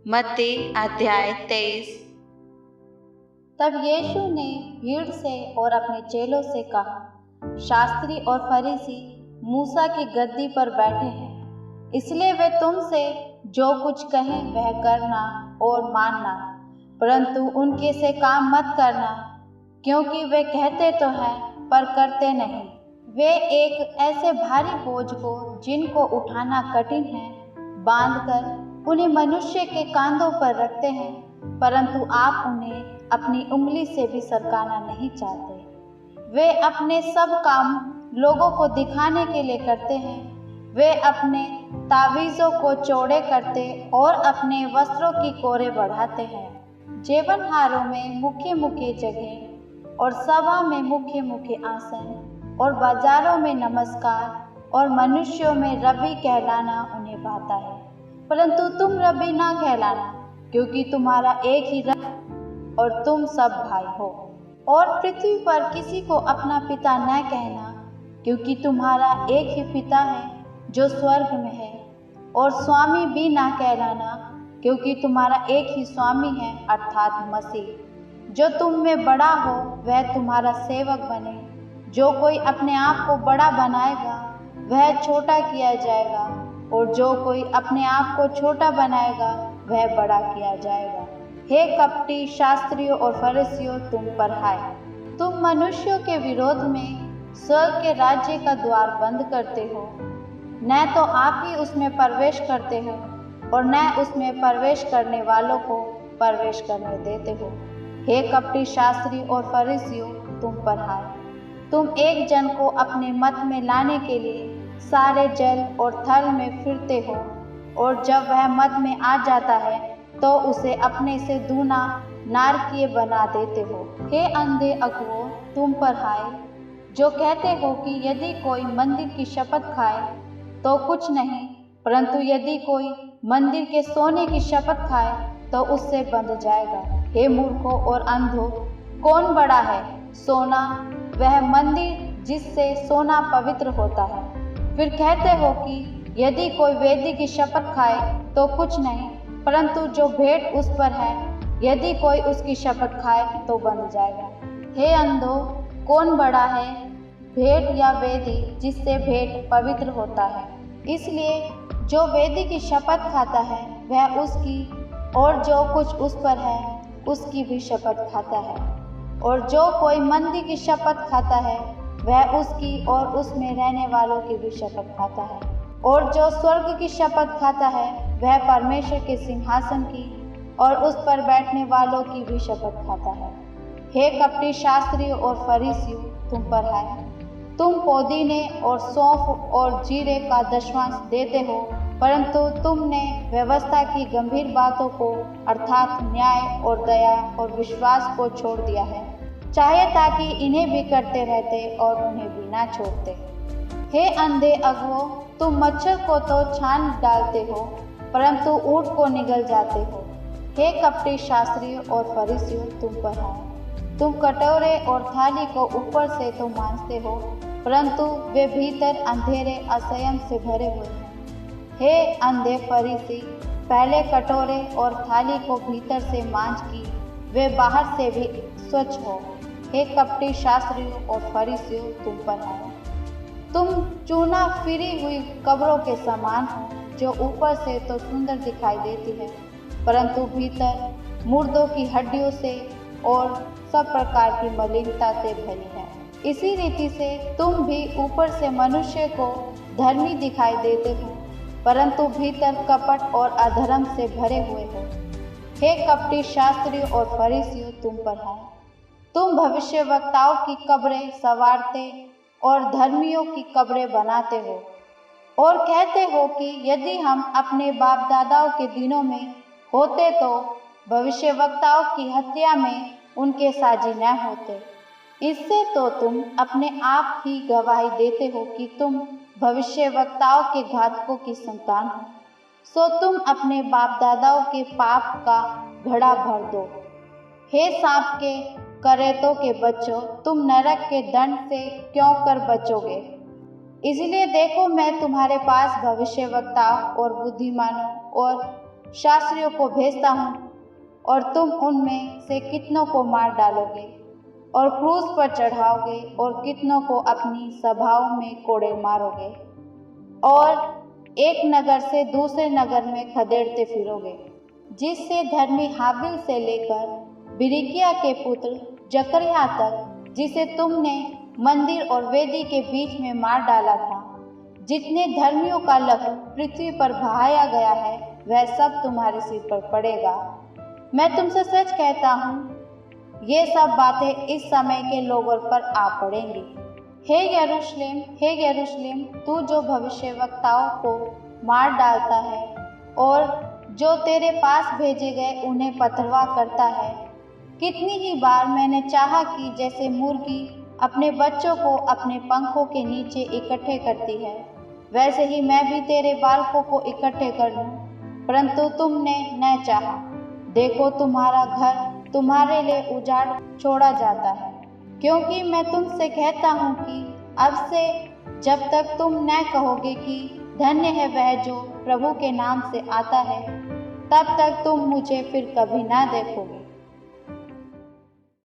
मत्ती अध्याय 23। तब यीशु ने भीड़ से और अपने चेलों से कहा, शास्त्री और फरीसी मूसा की गद्दी पर बैठे हैं, इसलिए वे तुमसे जो कुछ कहें वह करना और मानना, परंतु उनके से काम मत करना, क्योंकि वे कहते तो हैं पर करते नहीं। वे एक ऐसे भारी बोझ को जिनको उठाना कठिन है बांधकर उन्हें मनुष्य के कांधों पर रखते हैं, परंतु आप उन्हें अपनी उंगली से भी सरकाना नहीं चाहते। वे अपने सब काम लोगों को दिखाने के लिए करते हैं। वे अपने तावीज़ों को चौड़े करते और अपने वस्त्रों की कोरे बढ़ाते हैं। जेवनहारों में मुख्य मुख्य जगह और सभा में मुख्य मुख्य आसन और बाजारों में नमस्कार और मनुष्यों में रबी कहलाना उन्हें भाता है, परंतु तुम रबी ना कहलाना, क्योंकि तुम्हारा एक ही रब और तुम सब भाई हो। और पृथ्वी पर किसी को अपना पिता न कहना, क्योंकि तुम्हारा एक ही पिता है जो स्वर्ग में है। और स्वामी भी ना कहलाना, क्योंकि तुम्हारा एक ही स्वामी है अर्थात मसीह। जो तुम में बड़ा हो वह तुम्हारा सेवक बने। जो कोई अपने आप को बड़ा बनाएगा वह छोटा किया जाएगा, और जो कोई अपने आप को छोटा बनाएगा वह बड़ा किया जाएगा। हे कपटी शास्त्रियों और फरीसियों, तुम पर हाय, तुम मनुष्यों के विरोध में स्वर्ग के राज्य का द्वार बंद करते हो। न तो आप ही उसमें प्रवेश करते हो और न उसमें प्रवेश करने वालों को प्रवेश करने देते हो। हे कपटी शास्त्री और फरीसियों, तुम पर हाय, तुम एक जन को अपने मत में लाने के लिए सारे जल और थल में फिरते हो, और जब वह मत में आ जाता है तो उसे अपने से दूना नारकीय बना देते हो। हे अंधे अगुओं, तुम पर हाय, जो कहते हो कि यदि कोई मंदिर की शपथ खाए तो कुछ नहीं, परंतु यदि कोई मंदिर के सोने की शपथ खाए तो उससे बंध जाएगा। हे मूर्खों और अंधों, कौन बड़ा है, सोना, वह मंदिर जिससे सोना पवित्र होता है? फिर कहते हो कि यदि कोई वेदी की शपथ खाए तो कुछ नहीं, परंतु जो भेंट उस पर है, यदि कोई उसकी शपथ खाए तो बंध जाएगा। हे अंधों, कौन बड़ा है, भेंट या वेदी जिससे भेंट पवित्र होता है? इसलिए जो वेदी की शपथ खाता है वह उसकी और जो कुछ उस पर है उसकी भी शपथ खाता है। और जो कोई मंदिर की शपथ खाता है वह उसकी और उसमें रहने वालों की भी शपथ खाता है। और जो स्वर्ग की शपथ खाता है वह परमेश्वर के सिंहासन की और उस पर बैठने वालों की भी शपथ खाता है। हे कपटी शास्त्रियों और फरीसियों, तुम पर हाय, तुम पुदीने और सौंफ और जीरे का दशमांश देते हो, परंतु तुमने व्यवस्था की गंभीर बातों को अर्थात न्याय और दया और विश्वास को छोड़ दिया है। चाहे ताकि इन्हें भी करते रहते और उन्हें भी ना छोड़ते। हे अंधे अगुओं, तुम मच्छर को तो छान डालते हो, परंतु ऊँट को निगल जाते हो। हे कपटी शास्त्रियों और फरीसियों, तुम पर हाय, तुम कटोरे और थाली को ऊपर से तो मांजते हो, परंतु वे भीतर अंधेरे असंयम से भरे हुए हैं। हे अंधे फरीसी, पहले कटोरे और थाली को भीतर से मांज की वे बाहर से भी स्वच्छ हो। हे कपटी शास्त्रियों और फरीसियों, तुम पर हाय, तुम चूना फिरी हुई कब्रों के समान हो, जो ऊपर से तो सुंदर दिखाई देती है, परंतु भीतर मुर्दों की हड्डियों से और सब प्रकार की मलिनता से भरी है। इसी रीति से तुम भी ऊपर से मनुष्य को धर्मी दिखाई देते हो, परंतु भीतर कपट और अधर्म से भरे हुए हो। हे कपटी शास्त्रियों और फरीसियों, तुम पर हाय, तुम भविष्यवक्ताओं की कब्रें संवारते और धर्मियों की कब्रें बनाते हो, और कहते हो कि यदि हम अपने बाप दादाओं के दिनों में होते तो भविष्यवक्ताओं की हत्या में उनके साझी न होते। इससे तो तुम अपने आप ही गवाही देते हो कि तुम भविष्यवक्ताओं के घातकों की संतान हो। सो तुम अपने बाप दादाओं के पाप का घड़ा भर दो। हे सांप के करेतों के बच्चों, तुम नरक के दंड से क्यों कर बचोगे? इसलिए देखो, मैं तुम्हारे पास भविष्यवक्ताओं और बुद्धिमानों और शास्त्रियों को भेजता हूँ और तुम उनमें से कितनों को मार डालोगे और क्रूस पर चढ़ाओगे और कितनों को अपनी सभाओं में कोड़े मारोगे और एक नगर से दूसरे नगर में खदेड़ते फिरोगे, जिससे धर्मी हाबिल से लेकर बिरिकिया के पुत्र जकरिया तक, जिसे तुमने मंदिर और वेदी के बीच में मार डाला था, जितने धर्मियों का लहू पृथ्वी पर बहाया गया है, वह सब तुम्हारे सिर पर पड़ेगा। मैं तुमसे सच कहता हूँ, ये सब बातें इस समय के लोगों पर आ पड़ेंगी। हे यरूशलेम, तू जो भविष्यवक्ताओं को मार डालता है और जो तेरे पास भेजे गए उन्हें पथरवा करता है, कितनी ही बार मैंने चाहा कि जैसे मुर्गी अपने बच्चों को अपने पंखों के नीचे इकट्ठे करती है, वैसे ही मैं भी तेरे बालकों को इकट्ठे कर लूं, परंतु तुमने न चाहा। देखो, तुम्हारा घर तुम्हारे लिए उजाड़ छोड़ा जाता है, क्योंकि मैं तुमसे कहता हूँ कि अब से जब तक तुम न कहोगे कि धन्य है वह जो प्रभु के नाम से आता है, तब तक तुम मुझे फिर कभी ना देखोगे।